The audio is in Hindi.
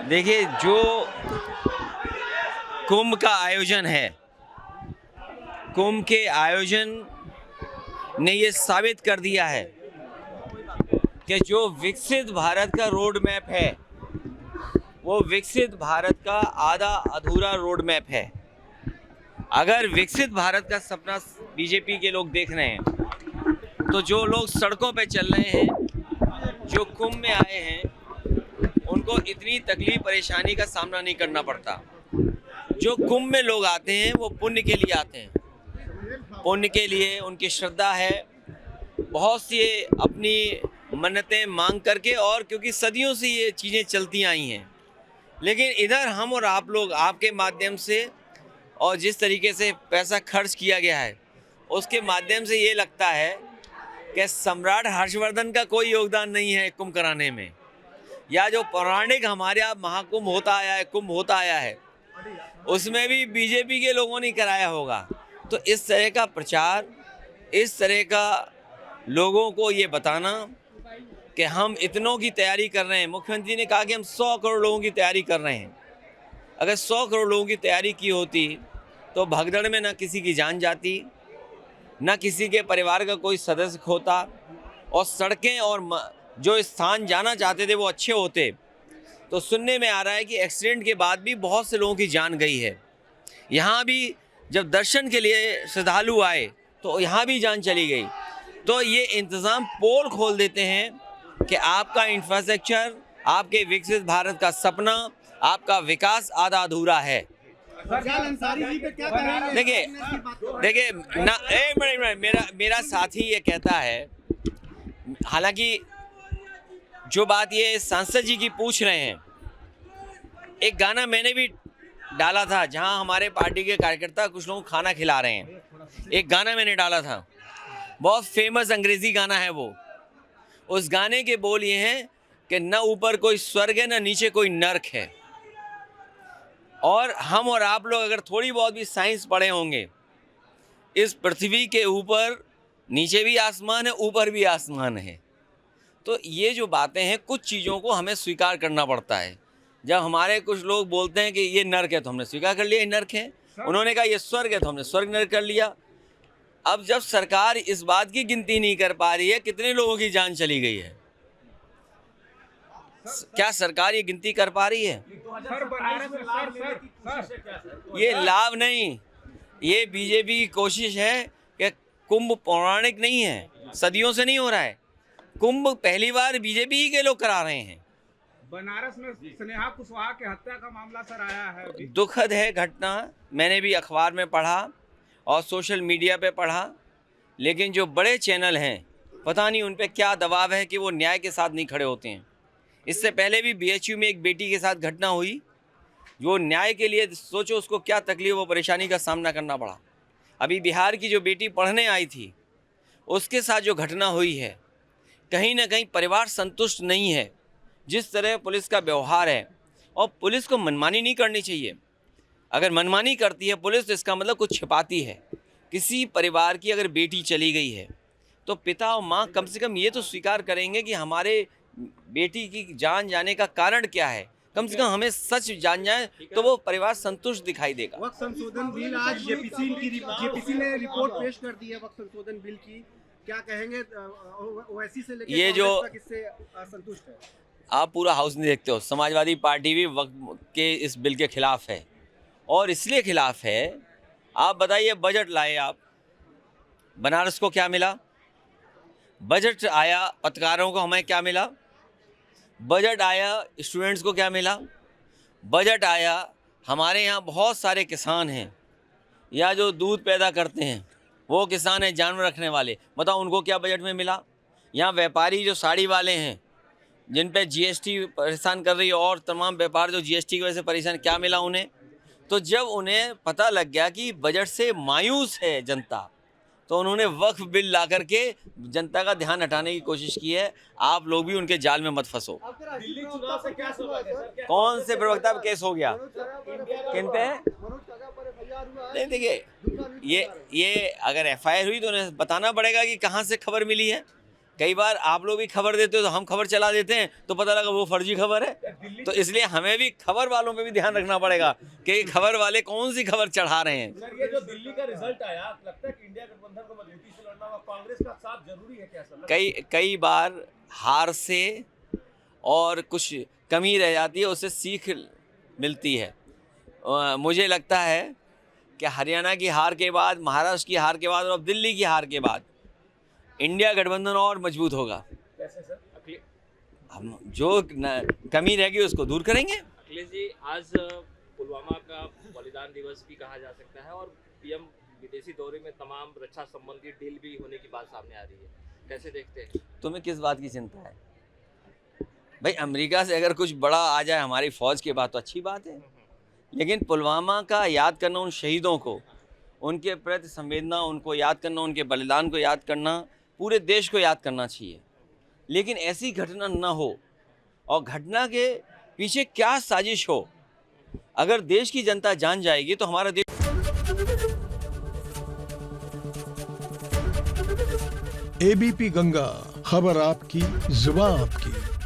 देखिए, जो कुंभ का आयोजन है, कुंभ के आयोजन ने ये साबित कर दिया है कि जो विकसित भारत का रोड मैप है वो विकसित भारत का आधा अधूरा रोड मैप है। अगर विकसित भारत का सपना बीजेपी के लोग देख रहे हैं तो जो लोग सड़कों पे चल रहे हैं, जो कुंभ में आए हैं, उनको इतनी तकलीफ परेशानी का सामना नहीं करना पड़ता। जो कुंभ में लोग आते हैं वो पुण्य के लिए आते हैं, पुण्य के लिए उनकी श्रद्धा है, बहुत सी अपनी मन्नतें मांग करके, और क्योंकि सदियों से ये चीज़ें चलती आई हैं। लेकिन इधर हम और आप लोग आपके माध्यम से और जिस तरीके से पैसा खर्च किया गया है उसके माध्यम से ये लगता है कि सम्राट हर्षवर्धन का कोई योगदान नहीं है कुंभ कराने में, या जो पौराणिक हमारे यहाँ महाकुंभ होता आया है, कुंभ होता आया है, उसमें भी बीजेपी के लोगों ने कराया होगा। तो इस तरह का प्रचार, इस तरह का लोगों को ये बताना कि हम इतनों की तैयारी कर रहे हैं। मुख्यमंत्री ने कहा कि हम 100 करोड़ लोगों की तैयारी कर रहे हैं। अगर 100 करोड़ लोगों की तैयारी की होती तो भगदड़ में ना किसी की जान जाती, ना किसी के परिवार का कोई सदस्य खोता, और सड़कें और जो स्थान जाना चाहते थे वो अच्छे होते। तो सुनने में आ रहा है कि एक्सीडेंट के बाद भी बहुत से लोगों की जान गई है। यहाँ भी जब दर्शन के लिए श्रद्धालु आए तो यहाँ भी जान चली गई। तो ये इंतज़ाम पोल खोल देते हैं कि आपका इंफ्रास्ट्रक्चर, आपके विकसित भारत का सपना, आपका विकास आधा अधूरा है। देखिए ना, मेरा साथी ये कहता है, हालांकि जो बात ये सांसद जी की पूछ रहे हैं, एक गाना मैंने भी डाला था जहां हमारे पार्टी के कार्यकर्ता कुछ लोग खाना खिला रहे हैं। एक गाना मैंने डाला था, बहुत फेमस अंग्रेजी गाना है वो। उस गाने के बोल ये हैं कि न ऊपर कोई स्वर्ग है, न नीचे कोई नर्क है। और हम और आप लोग अगर थोड़ी बहुत भी साइंस पढ़े होंगे, इस पृथ्वी के ऊपर नीचे भी आसमान है, ऊपर भी आसमान है। तो ये जो बातें हैं, कुछ चीज़ों को हमें स्वीकार करना पड़ता है। जब हमारे कुछ लोग बोलते हैं कि ये नर्क है तो हमने स्वीकार कर लिया ये नर्क है, उन्होंने कहा ये स्वर्ग है तो हमने स्वर्ग नर्क कर लिया। अब जब सरकार इस बात की गिनती नहीं कर पा रही है कितने लोगों की जान चली गई है, क्या सरकार ये गिनती कर पा रही है? ये लाभ नहीं, ये बीजेपी की कोशिश है कि कुंभ पौराणिक नहीं है, सदियों से नहीं हो रहा है। कुंभ पहली बार बीजेपी के लोग करा रहे हैं। बनारस में स्नेहा कुशवाहा के हत्या का मामला सर आया है, दुखद है घटना। मैंने भी अखबार में पढ़ा और सोशल मीडिया पे पढ़ा, लेकिन जो बड़े चैनल हैं पता नहीं उन पे क्या दबाव है कि वो न्याय के साथ नहीं खड़े होते हैं। इससे पहले भी बीएचयू में एक बेटी के साथ घटना हुई, जो न्याय के लिए सोचो उसको क्या तकलीफ व परेशानी का सामना करना पड़ा। अभी बिहार की जो बेटी पढ़ने आई थी उसके साथ जो घटना हुई है, कहीं ना कहीं परिवार संतुष्ट नहीं है जिस तरह पुलिस का व्यवहार है। और पुलिस को मनमानी नहीं करनी चाहिए। अगर मनमानी करती है पुलिस तो इसका मतलब कुछ छिपाती है। किसी परिवार की अगर बेटी चली गई है तो पिता और माँ कम से कम ये तो स्वीकार करेंगे कि हमारे बेटी की जान जाने का कारण क्या है। कम से कम हमें सच जान जाए तो वो परिवार संतुष्ट दिखाई देगा। वक्त संशोधन बिल आज जेपीसी ने रिपोर्ट पेश कर दी है वक्त संशोधन बिल की, क्या कहेंगे? ओवैसी से लेकर ये जो किससे असंतुष्ट है? आप पूरा हाउस नहीं देखते हो, समाजवादी पार्टी भी वक्त के इस बिल के खिलाफ है, और इसलिए खिलाफ है। आप बताइए, बजट लाए आप, बनारस को क्या मिला? बजट आया पत्रकारों को, हमें क्या मिला? बजट आया स्टूडेंट्स को, क्या मिला? बजट आया हमारे यहाँ बहुत सारे किसान हैं या जो दूध पैदा करते हैं, वो किसान हैं जानवर रखने वाले, बताओ उनको क्या बजट में मिला? यहाँ व्यापारी जो साड़ी वाले हैं जिन पे जीएसटी परेशान कर रही है, और तमाम व्यापार जो जीएसटी की वजह से परेशान, क्या मिला उन्हें? तो जब उन्हें पता लग गया कि बजट से मायूस है जनता, तो उन्होंने वक्फ बिल ला करके जनता का ध्यान हटाने की कोशिश की है। आप लोग भी उनके जाल में मत फंसो। दिल्ली चुनाव से क्या सवाल है सर? कौन से प्रवक्ता पे केस हो गया? किन पे? नहीं, देखिए, ये अगर एफआईआर हुई तो उन्हें बताना पड़ेगा कि कहाँ से खबर मिली है। कई बार आप लोग भी खबर देते हो तो हम खबर चला देते हैं तो पता लगा वो फर्जी खबर है। तो इसलिए हमें भी खबर वालों पे भी ध्यान रखना पड़ेगा कि खबर वाले कौन सी खबर चढ़ा रहे हैं। सर, ये जो दिल्ली का रिजल्ट आया, लगता है कि इंडिया गठबंधन को मजबूती से लड़ना होगा, कांग्रेस का साथ जरूरी है क्या सर? कई बार हार से और कुछ कमी रह जाती है, उससे सीख मिलती है। मुझे लगता है कि हरियाणा की हार के बाद, महाराष्ट्र की हार के बाद और अब दिल्ली की हार के बाद इंडिया गठबंधन और मजबूत होगा। कैसे सर? हम जो कमी रहेगी उसको दूर करेंगे। अखिलेश जी, आज पुलवामा का बलिदान दिवस भी कहा जा सकता है और पीएम विदेशी दौरे में तमाम रक्षा संबंधी डील भी होने की बात सामने आ रही है, कैसे देखते हैं? तुम्हें किस बात की चिंता है भाई? अमेरिका से अगर कुछ बड़ा आ जाए हमारी फौज के बाद तो अच्छी बात है, लेकिन पुलवामा का याद करना, उन शहीदों को, उनके प्रति संवेदना, उनको याद करना, उनके बलिदान को याद करना, पूरे देश को याद करना चाहिए। लेकिन ऐसी घटना न हो, और घटना के पीछे क्या साजिश हो, अगर देश की जनता जान जाएगी तो हमारा देश। एबीपी गंगा, खबर आपकी, जुबान आपकी।